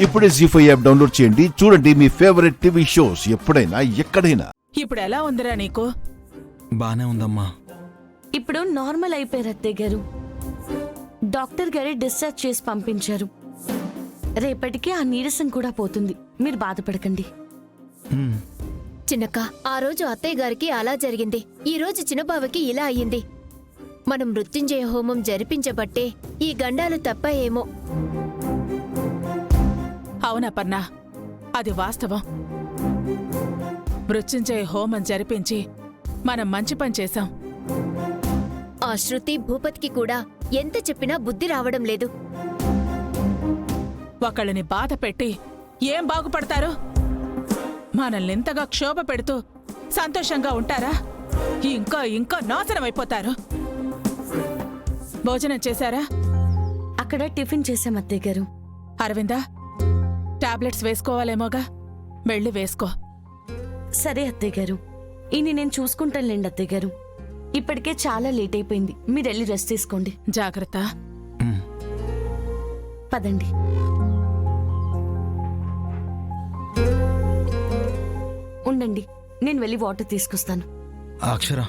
ఇప్పుడే జీ5 app download చేయండి. చూడండి మీ ఫేవరెట్ టీవీ షోస్ ఎప్పుడైనా ఎక్కడైనా. ఇప్పుడు ఎలా ఉందిరా నీకు? బానే ఉందమ్మా. ఇప్పుడు నార్మల్ అయిపోయారు అత్తయ్య గారు. డాక్టర్ గారే డిశ్చార్జ్ చేసి పంపించారు. రేపటికి ఆ నీరసం కూడా పోతుంది. మీరు బాధపడకండి. చిన్నక్క, ఆ రోజు అత్తయ్య గారికి అలా జరిగింది, ఈ రోజు చిన్నబావకి ఇలా అయ్యింది. మనం మృత్యుంజయ హోమం జరిపించబట్టే ఈ గండాలు తప్పాయేమో. అవునపర్ణ, అది వాస్తవం. మృత్యుంజయ హోమం జరిపించి మనం మంచి పని చేశాం. ఆ శృతి భూపతికి కూడా ఎంత చెప్పినా బుద్ధి రావడం లేదు. ఒకళ్ళని బాధ పెట్టి ఏం బాగుపడతారు? మనల్నింతగా క్షోభ పెడుతూ సంతోషంగా ఉంటారా? ఇంకా ఇంకా నాశనమైపోతారు. భోజనం చేశారా? అక్కడ టిఫిన్ చేశాం అత్తయ్య గారు. అరవిందా, టాబ్లెట్స్ వేసుకోవాలేమోగా, వెళ్ళి వేసుకో. సరే అత్తయ్య గారు, ఇన్ని నేను చూసుకుంటానులేండి అత్తయ్య గారు. ఇప్పటికే చాలా లేట్ అయిపోయింది. మీరు వెళ్ళి రెస్ట్ తీసుకోండి. జాగ్రత్త. పదండి. ఉండండి, నేను వెళ్ళి వాటర్ తీసుకొస్తాను. అక్షర,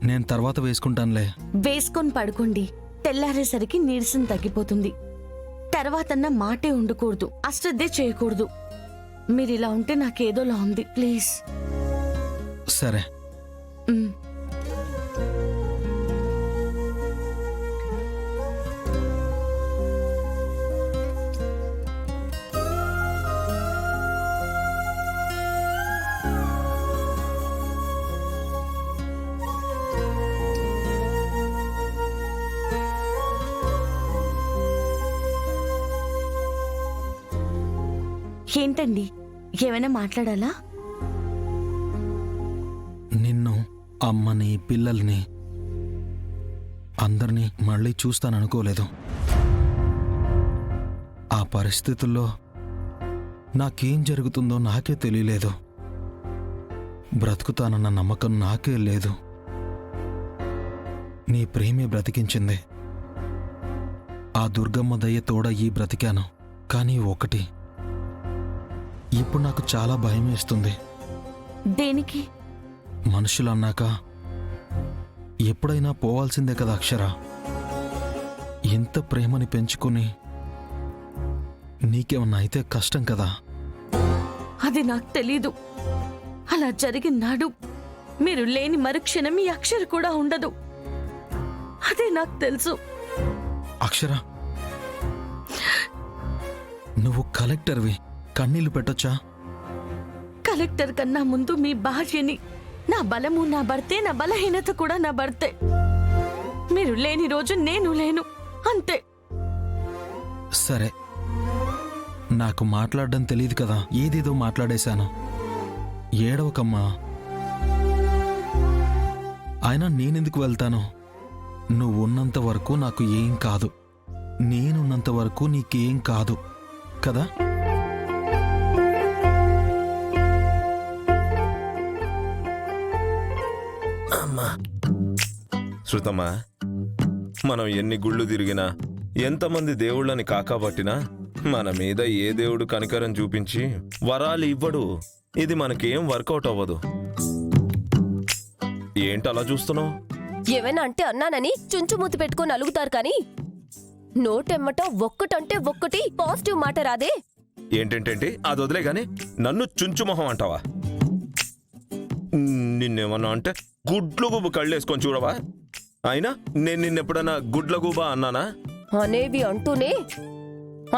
నేను తర్వాత వేసుకుంటానులే. వేసుకొని పడుకోండి. తెల్లారేసరికి నీరసం తగ్గిపోతుంది. తర్వాతన్నా మాటే ఉండకూడదు, అశ్రద్ధే చేయకూడదు. మీరిలా ఉంటే నాకేదోలా ఉంది. ప్లీజ్. సరే. ఉమ్. ఏంటండి, ఏమైనా మాట్లాడాలా? నిన్ను, అమ్మని, పిల్లల్ని అందరినీ మళ్ళీ చూస్తాననుకోలేదు. ఆ పరిస్థితుల్లో నాకేం జరుగుతుందో నాకే తెలియలేదు. బ్రతుకుతానన్న నమ్మకం నాకే లేదు. నీ ప్రేమే బ్రతికించింది. ఆ దుర్గమ్మ దయ్య తోడ ఈ బ్రతికాను. కానీ ఒకటి, ఇప్పుడు నాకు చాలా భయం వేస్తుంది. దేనికి? మనుషులు అన్నాక ఎప్పుడైనా పోవాల్సిందే కదా అక్షర. ఎంత ప్రేమని పెంచుకుని నీకేమన్నా అయితే కష్టం కదా. అది నాకు తెలీదు. అలా జరిగినాడు మీరు లేని మరుక్షణం ఈ అక్షర కూడా ఉండదు. అదే నాకు తెలుసు. అక్షర, నువ్వు కలెక్టర్వి, కన్నీళ్లు పెట్టొచ్చా? కలెక్టర్ కన్నా ముందు మీ భార్యని. నా బలము నా భర్తే, నా బలహీనత కూడా నా భర్తే. మీరు లేని రోజు నేను లేను, అంతే. సరే, నాకు మాట్లాడడం తెలియదు కదా, ఏదేదో మాట్లాడేశాను. ఏడవకమ్మా. అయినా నేనెందుకు వెళ్తాను? నువ్వు ఉన్నంత వరకు నాకు ఏం కాదు, నేనున్నంత వరకు నీకేం కాదు కదా. శృతమ్మా, మనం ఎన్ని గుళ్ళు తిరిగినా, ఎంతమంది దేవుళ్ళని కాకాబట్టినా మన మీద ఏ దేవుడు కనికరం చూపించి వరాలు ఇవ్వడు. ఇది మనకేం వర్కౌట్ అవ్వదు. ఏంటలా చూస్తున్నావు? ఏమైనా అంటే అన్నానని చుంచుమూతి పెట్టుకొని అలుగుతారు కానీ నోటెమ్మట ఒక్కటంటే ఒక్కటి పాజిటివ్ మాట రాదే. ఏంటేంటేంటి అది వదిలే గాని నన్ను చుంచుమొహం అంటావా? నిన్నేమన్నా అంటే గుడ్లు గుబు కళ్ళేసుకొని చూడవా? అయినా నేను నిన్నెప్పుడన్నా గుడ్ల గుబా అన్నానా? అనేవి అంటూనే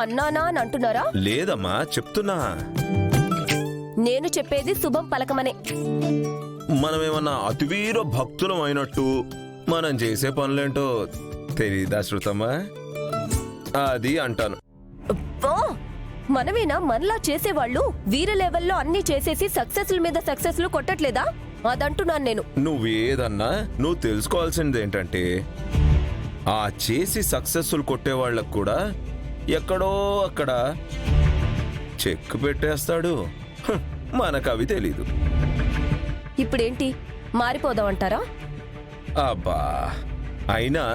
అన్నానా అని అంటున్నారా? లేదమ్మా, చెప్తున్నా. నేను చెప్పేది శుభం పలకమనే. మనమేమన్నా అతివీర భక్తులం అయినట్టు మనం చేసే పనులేంటో తెలీదా శృతమ్మా? అది అంటాను. అబ్బా, మనమేనా మనలా చేసేవాళ్ళు వీర లెవెల్లో అన్ని చేసేసి సక్సెస్ల మీద సక్సెస్లు కొట్టట్లేదా? అదంటున్నాను నేను. నువ్వేదన్నా నువ్వు తెలుసుకోవాల్సింది ఏంటంటే, ఆ చేసి సక్సెస్ఫుల్ కొట్టేవాళ్ళకు కూడా ఎక్కడో అక్కడ చెక్ పెట్టేస్తాడు. మనకవి తెలీదు. ఇప్పుడేంటి, మారిపోదామంటారా? అబ్బా, అయినా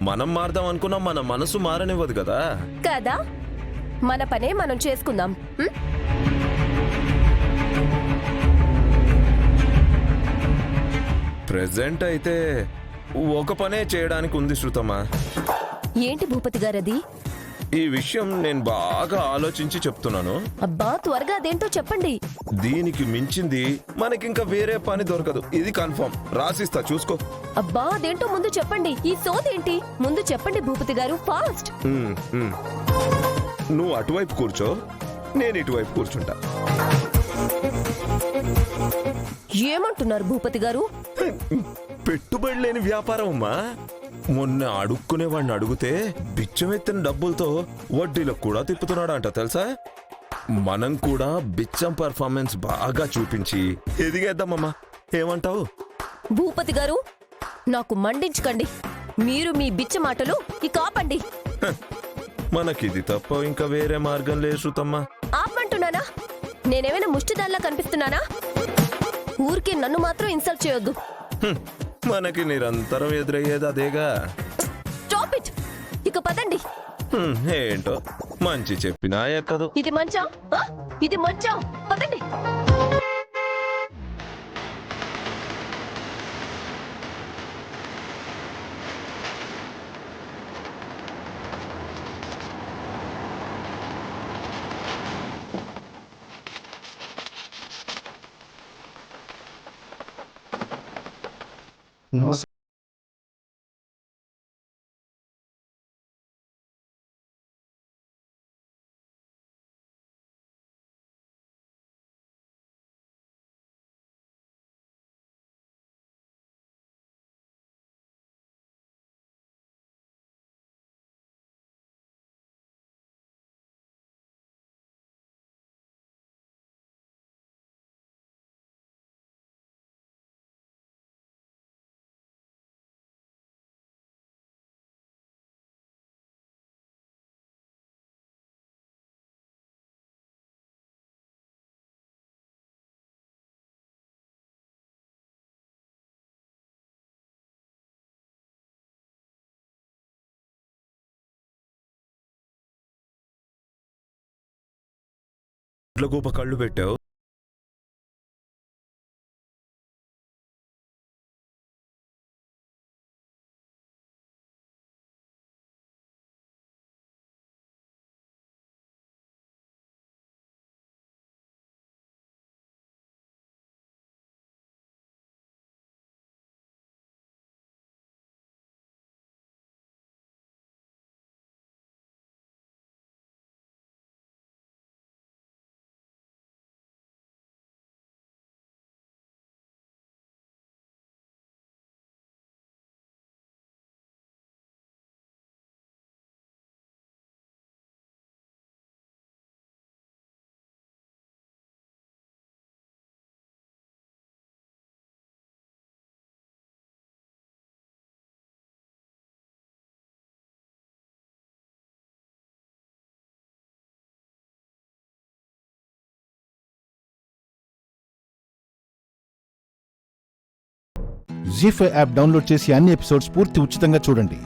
మనం మారదాం అనుకున్నా మన మనసు మారనివ్వదు కదా. కదా, మన పనే మనం చేసుకుందాం. ప్రెజెంట్ అయితే ఒక పనే చేయడానికి ఉంది శృతమ్మా. ఏంటి భూపతి గారది? ఈ విషయం నేను బాగా ఆలోచించి చెప్తున్నాను. అబ్బా త్వరగా అదేంటో చెప్పండి. దీనికి మించింది మనకింకా వేరే పని దొరకదు, ఇది కన్ఫర్మ్. రాసిస్తా చూసుకో. అబ్బా అదేంటో ముందు చెప్పండి. ఈ సోదేంటి? ముందు చెప్పండి భూపతి గారు, ఫాస్ట్. నువ్వు అటువైపు కూర్చో, నేను ఇటువైపు కూర్చుంటా. ఏమంటున్నారు భూపతి గారు? పెట్టుబడి లేని వ్యాపారం అమ్మా. మొన్న అడుక్కునేవాడిని అడిగితే బిచ్చమెత్తిన డబ్బులతో వడ్డీలో కూడా తిప్పుతున్నాడంట తెలుసా. మనం కూడా బిచ్చం పర్ఫార్మెన్స్ బాగా చూపించి ఎదిగేద్దామమ్మా, ఏమంటావు? భూపతి గారు నాకు మండించకండి. మీరు మీ బిచ్చ మాటలు ఇక ఆపండి. మనకిది తప్ప ఇంకా వేరే మార్గం లేదు శృతమ్మా. ఆపమంటున్నానా? నేనేమైనా ముష్టిదాల్లా కనిపిస్తున్నానా? ఊరికే నన్ను మాత్రం ఇన్సల్ట్ చేయొద్దు. మనకి నిరంతరం ఎదురయ్యేది అదేగా. Stop it. ఇక పదండి. ఏంటో మంచి చెప్పినా ఎక్కదు. ఇది మంచం, ఇది మంచం. పదండి. ఇట్లా గొప్ప కళ్ళు పెట్టావు. జీ5 యాప్ డౌన్లోడ్ చేసి అన్ని ఎపిసోడ్స్ పూర్తి ఉచితంగా చూడండి.